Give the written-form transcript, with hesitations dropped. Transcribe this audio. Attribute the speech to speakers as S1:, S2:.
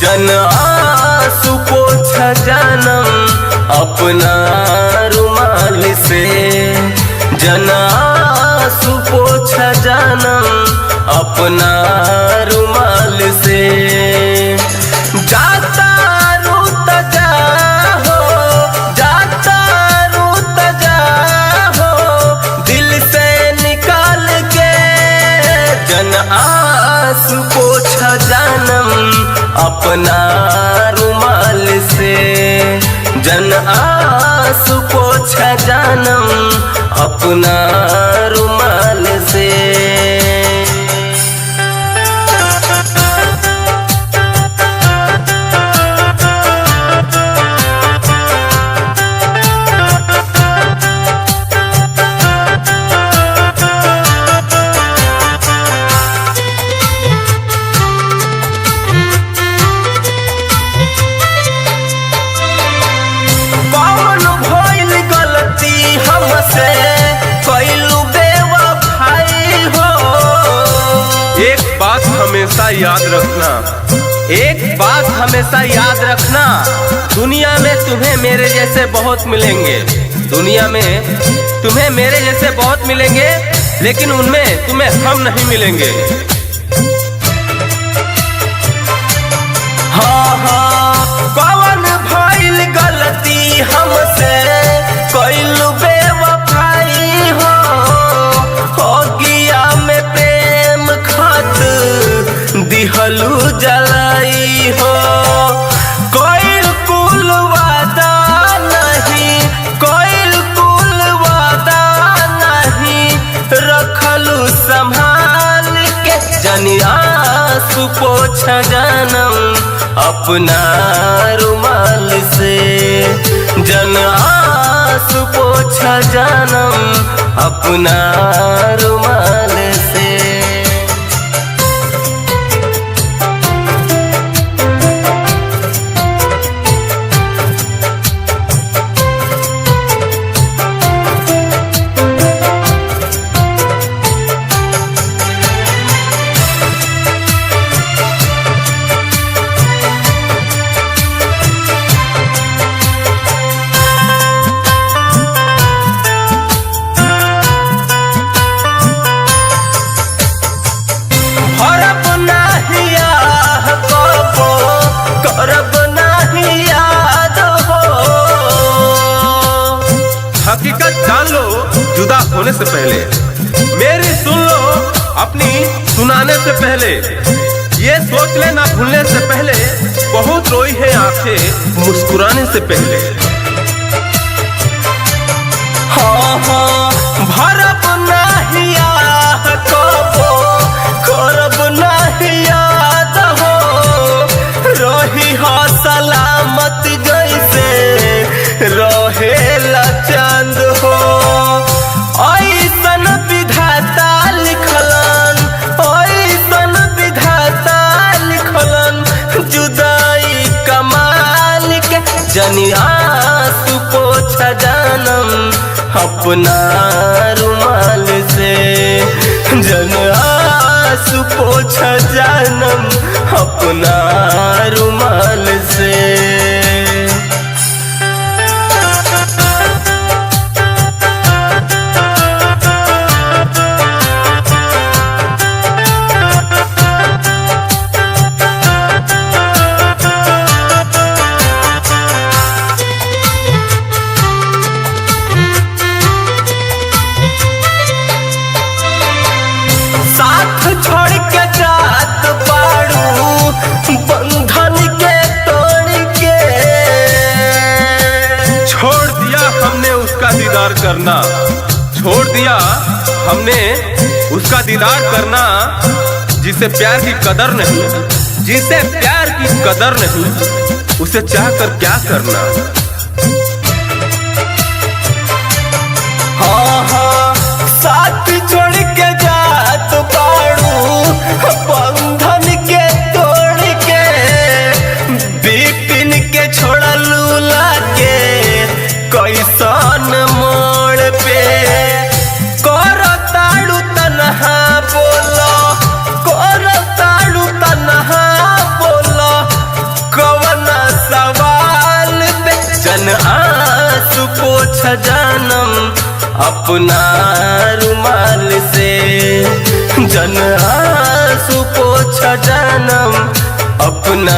S1: जन आंसू पोछा जानम अपना रुमाल से, जन आंसू पोछा जानम अपना रुमाल से। जाता रूत जा हो, जाता रूत जा हो, दिल से निकाल के जन आंसू पोछा जानम अपना रुमाल से, जन आंसू पोछा जानम अपना रुमाल से।
S2: एक बात हमेशा याद रखना, एक बात हमेशा याद रखना, दुनिया में तुम्हें मेरे जैसे बहुत मिलेंगे, दुनिया में तुम्हें मेरे जैसे बहुत मिलेंगे, लेकिन उनमें तुम्हें हम नहीं मिलेंगे।
S1: हाँ हाँ, कौन भइल गलती हमसे कइलू बेवफाई हो, होगिया में प्रेम खत दिहलू जलाई हो। कोई कुल वादा नहीं, कोई कुल वादा नहीं, रखलू संभाल के जन आंसू पोछा जानम अपना रुमाल से, जन आंसू पोछा जानम अपना रुमाल से।
S2: हकीकत जान लो जुदा होने से पहले, मेरी सुन लो अपनी सुनाने से पहले, ये सोच लेना भूलने से पहले, बहुत रोई है आंखें मुस्कुराने से पहले।
S1: हाँ हाँ, भरब नहीं कबो, करब नहीं याद हो, रही हो सलामत जैसे रहेला चांद हो। ऐसन विधाता लिखलन, ऐसन विधाता लिखलन, जुदाई कमाल के जन आंसू पोछा जानम अपना रुमाल से, जन आंसू पोछा जानम अपना रुमाल से। छोड़ के जात पाड़ू बंधन के तोड़ के,
S2: छोड़ दिया हमने उसका दीदार करना, छोड़ दिया हमने उसका दीदार करना, जिसे प्यार की कदर नहीं, जिसे प्यार की कदर नहीं, उसे चाह कर क्या करना।
S1: हाँ हाँ, साथ छोड़ के जात पाड़ू बंधन के तोड़ के, बिपिन के छोड़लू लाके कैसन मोड़ पे, करो ताड़ू तनहा बोलो, करो ताड़ू तनहा बोलो, जानम अपना रुमाल से, जन आंसू पोछ जानम अपना